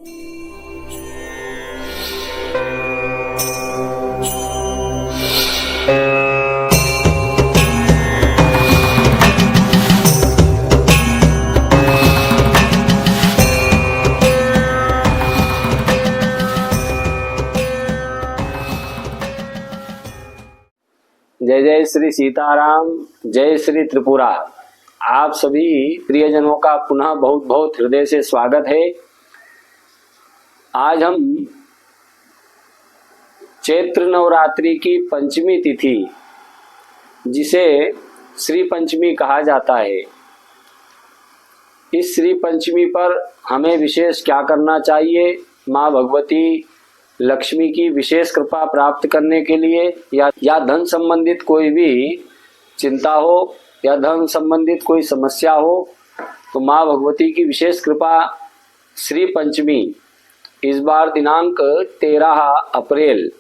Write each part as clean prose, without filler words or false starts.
जय जय श्री सीताराम, जय श्री त्रिपुरा। आप सभी प्रियजनों का पुनः बहुत बहुत हृदय से स्वागत है। आज हम चैत्र नवरात्रि की पंचमी तिथि, जिसे श्री पंचमी कहा जाता है, इस श्री पंचमी पर हमें विशेष क्या करना चाहिए, माँ भगवती लक्ष्मी की विशेष कृपा प्राप्त करने के लिए या धन संबंधित कोई भी चिंता हो या धन संबंधित कोई समस्या हो, तो माँ भगवती की विशेष कृपा श्री पंचमी इस बार दिनांक 13 अप्रैल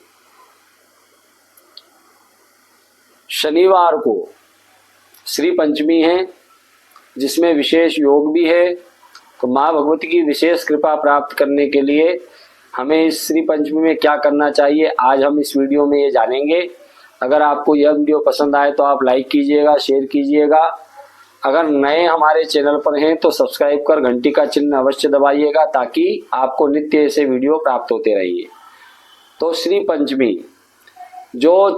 शनिवार को श्री पंचमी है, जिसमें विशेष योग भी है। तो माँ भगवती की विशेष कृपा प्राप्त करने के लिए हमें इस श्री पंचमी में क्या करना चाहिए, आज हम इस वीडियो में ये जानेंगे। अगर आपको यह वीडियो पसंद आए तो आप लाइक कीजिएगा, शेयर कीजिएगा। अगर नए हमारे चैनल पर हैं तो सब्सक्राइब कर घंटी का चिन्ह अवश्य दबाइएगा, ताकि आपको नित्य ऐसे वीडियो प्राप्त होते रहिए। तो श्री पंचमी जो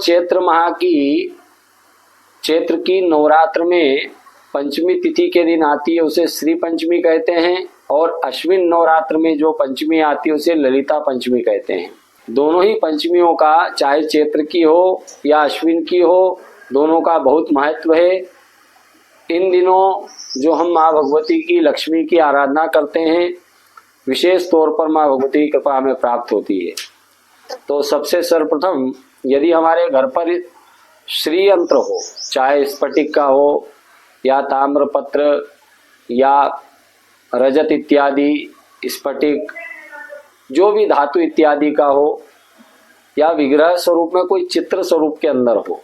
चैत्र की नवरात्र में पंचमी तिथि के दिन आती है, उसे श्री पंचमी कहते हैं। और अश्विन नवरात्र में जो पंचमी आती है उसे ललिता पंचमी कहते हैं। दोनों ही पंचमियों का, चाहे चैत्र की हो या अश्विन की हो, दोनों का बहुत महत्व है। इन दिनों जो हम माँ भगवती की लक्ष्मी की आराधना करते हैं, विशेष तौर पर माँ भगवती की कृपा हमें प्राप्त होती है। तो सबसे सर्वप्रथम यदि हमारे घर पर श्री यंत्र हो, चाहे स्फटिक का हो या ताम्रपत्र या रजत इत्यादि, स्फटिक, जो भी धातु इत्यादि का हो, या विग्रह स्वरूप में कोई चित्र स्वरूप के अंदर हो,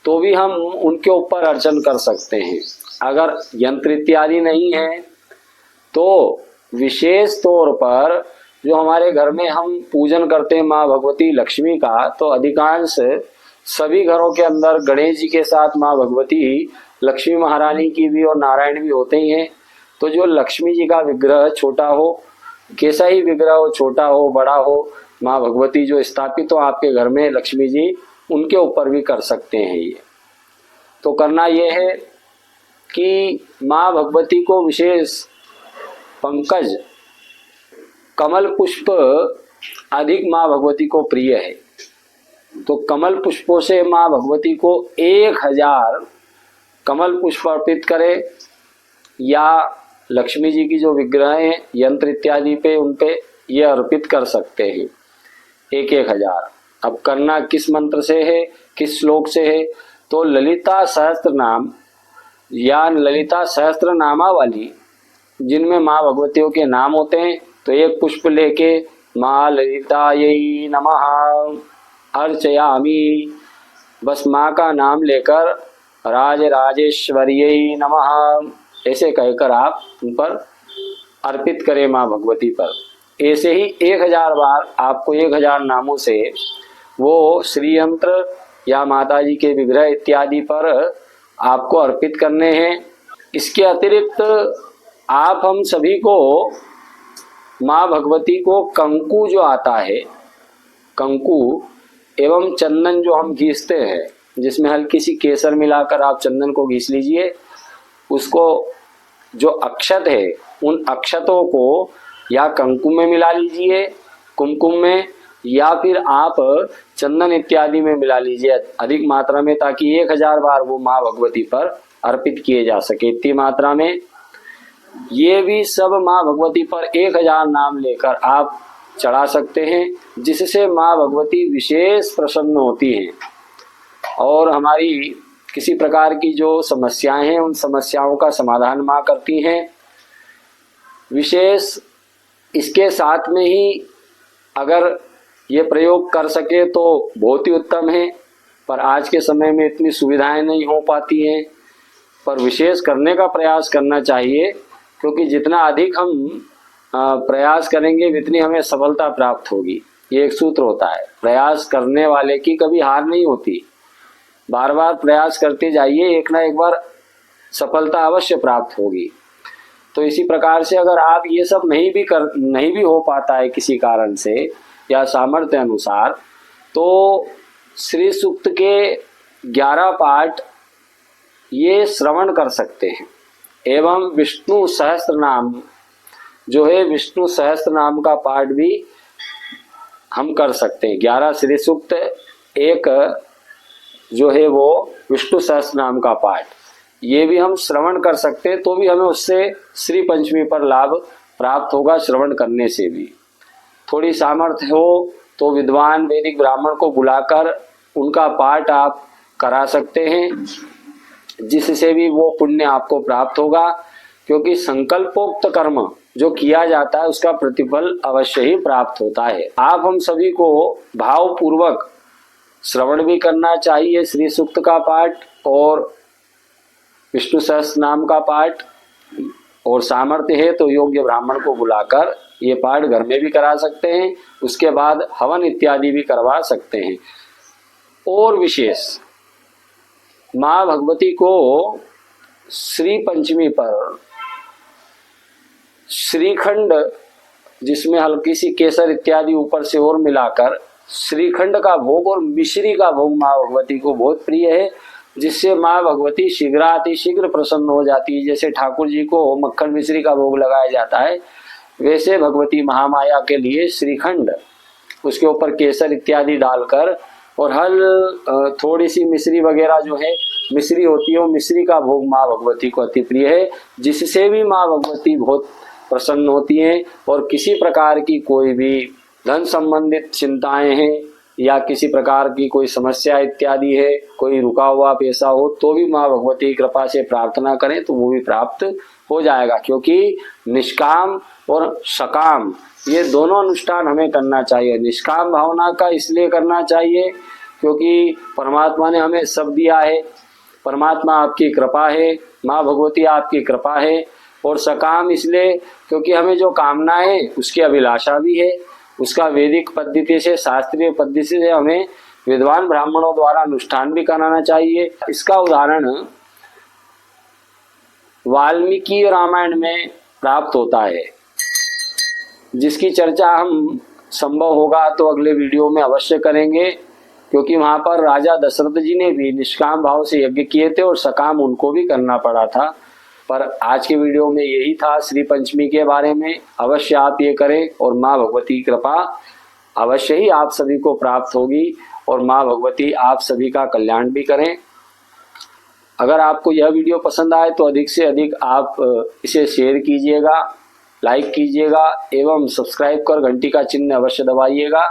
तो भी हम उनके ऊपर अर्चन कर सकते हैं। अगर यंत्र इत्यादि नहीं है तो विशेष तौर पर जो हमारे घर में हम पूजन करते हैं माँ भगवती लक्ष्मी का, तो अधिकांश सभी घरों के अंदर गणेश जी के साथ माँ भगवती लक्ष्मी महारानी की भी और नारायण भी होते ही हैं। तो जो लक्ष्मी जी का विग्रह छोटा हो, कैसा ही विग्रह हो, छोटा हो बड़ा हो, माँ भगवती जो स्थापित हो आपके घर में लक्ष्मी जी, उनके ऊपर भी कर सकते हैं। ये तो करना ये है कि माँ भगवती को विशेष पंकज कमल पुष्प अधिक माँ भगवती को प्रिय है। तो कमल पुष्पों से माँ भगवती को 1000 कमल पुष्प अर्पित करें, या लक्ष्मी जी की जो विग्रह हैं यंत्र इत्यादि पे, उन पे ये अर्पित कर सकते हैं 1000। अब करना किस मंत्र से है, किस श्लोक से है, तो ललिता सहस्त्र नाम या ललिता सहस्त्र नामावली जिनमें माँ भगवतियों के नाम होते हैं, तो एक पुष्प लेके माँ ललितायै नमः अर्चयामि, बस माँ का नाम लेकर राजराजेश्वर्यै नमः ऐसे कहकर आप उन पर अर्पित करें माँ भगवती पर। ऐसे ही 1000 बार आपको 1000 नामों से वो श्री यंत्र या माता जी के विग्रह इत्यादि पर आपको अर्पित करने हैं। इसके अतिरिक्त आप हम सभी को माँ भगवती को कंकु जो आता है, कंकु एवं चंदन जो हम घीसते हैं, जिसमें हल्की सी केसर मिलाकर आप चंदन को घीस लीजिए, उसको जो अक्षत है उन अक्षतों को या कंकुम में मिला लीजिए, कुमकुम में, या फिर आप चंदन इत्यादि में मिला लीजिए अधिक मात्रा में, ताकि 1000 बार वो माँ भगवती पर अर्पित किए जा सके इतनी मात्रा में। ये भी सब माँ भगवती पर 1000 नाम लेकर आप चढ़ा सकते हैं, जिससे माँ भगवती विशेष प्रसन्न होती हैं और हमारी किसी प्रकार की जो समस्याएं हैं उन समस्याओं का समाधान माँ करती हैं। विशेष इसके साथ में ही अगर ये प्रयोग कर सके तो बहुत ही उत्तम है, पर आज के समय में इतनी सुविधाएं नहीं हो पाती हैं, पर विशेष करने का प्रयास करना चाहिए, क्योंकि जितना अधिक हम प्रयास करेंगे उतनी हमें सफलता प्राप्त होगी। ये एक सूत्र होता है, प्रयास करने वाले की कभी हार नहीं होती। बार बार प्रयास करते जाइए, एक ना एक बार सफलता अवश्य प्राप्त होगी। तो इसी प्रकार से अगर आप ये सब नहीं भी हो पाता है किसी कारण से या सामर्थ्य अनुसार, तो श्री सूक्त के 11 पाठ ये श्रवण कर सकते हैं। एवं विष्णु सहस्त्र नाम जो है, विष्णु सहस्त्र नाम का पाठ भी हम कर सकते हैं। 11 श्री सूक्त, एक जो है वो विष्णु सहस्त्र नाम का पाठ, ये भी हम श्रवण कर सकते हैं। तो भी हमें उससे श्री पंचमी पर लाभ प्राप्त होगा। श्रवण करने से भी थोड़ी सामर्थ्य हो तो विद्वान वैदिक ब्राह्मण को बुलाकर उनका पाठ आप करा सकते हैं, जिससे भी वो पुण्य आपको प्राप्त होगा। क्योंकि संकल्पोक्त कर्म जो किया जाता है उसका प्रतिफल अवश्य ही प्राप्त होता है। आप हम सभी को भावपूर्वक श्रवण भी करना चाहिए श्री सूक्त का पाठ और विष्णु सहस्त्र नाम का पाठ, और सामर्थ्य है तो योग्य ब्राह्मण को बुलाकर ये पाठ घर में भी करा सकते हैं। उसके बाद हवन इत्यादि भी करवा सकते हैं। और विशेष माँ भगवती को श्री पंचमी पर श्रीखंड, जिसमें हल्की सी केसर इत्यादि ऊपर से और मिलाकर श्रीखंड का भोग और मिश्री का भोग माँ भगवती को बहुत प्रिय है, जिससे माँ भगवती शीघ्र प्रसन्न हो जाती है। जैसे ठाकुर जी को मक्खन मिश्री का भोग लगाया जाता है, वैसे भगवती महामाया के लिए श्रीखंड, उसके ऊपर केसर इत्यादि डालकर और हल थोड़ी सी मिश्री वगैरह जो है मिश्री होती है, वो मिश्री का भोग माँ भगवती को अति प्रिय है, जिससे भी माँ भगवती बहुत प्रसन्न होती हैं। और किसी प्रकार की कोई भी धन संबंधित चिंताएं हैं या किसी प्रकार की कोई समस्या इत्यादि है, कोई रुका हुआ पैसा हो, तो भी माँ भगवती की कृपा से प्रार्थना करें तो वो भी प्राप्त हो जाएगा। क्योंकि निष्काम और सकाम ये दोनों अनुष्ठान हमें करना चाहिए। निष्काम भावना का इसलिए करना चाहिए क्योंकि परमात्मा ने हमें सब दिया है, परमात्मा आपकी कृपा है, माँ भगवती आपकी कृपा है। और सकाम इसलिए क्योंकि हमें जो कामना है उसकी अभिलाषा भी है, उसका वैदिक पद्धति से, शास्त्रीय पद्धति से हमें विद्वान ब्राह्मणों द्वारा अनुष्ठान भी कराना चाहिए। इसका उदाहरण वाल्मीकि रामायण में प्राप्त होता है, जिसकी चर्चा हम संभव होगा तो अगले वीडियो में अवश्य करेंगे। क्योंकि वहां पर राजा दशरथ जी ने भी निष्काम भाव से यज्ञ किए थे और सकाम उनको भी करना पड़ा था। पर आज के वीडियो में यही था श्री पंचमी के बारे में। अवश्य आप ये करें और माँ भगवती की कृपा अवश्य ही आप सभी को प्राप्त होगी और माँ भगवती आप सभी का कल्याण भी करें। अगर आपको यह वीडियो पसंद आए तो अधिक से अधिक आप इसे शेयर कीजिएगा, लाइक कीजिएगा एवं सब्सक्राइब कर घंटी का चिन्ह अवश्य दबाइएगा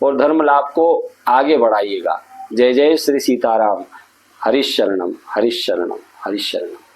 और धर्म लाभ को आगे बढ़ाइएगा। जय जय श्री सीताराम। हरिश शरणम, हरिश शरणम, हरिश शरणम।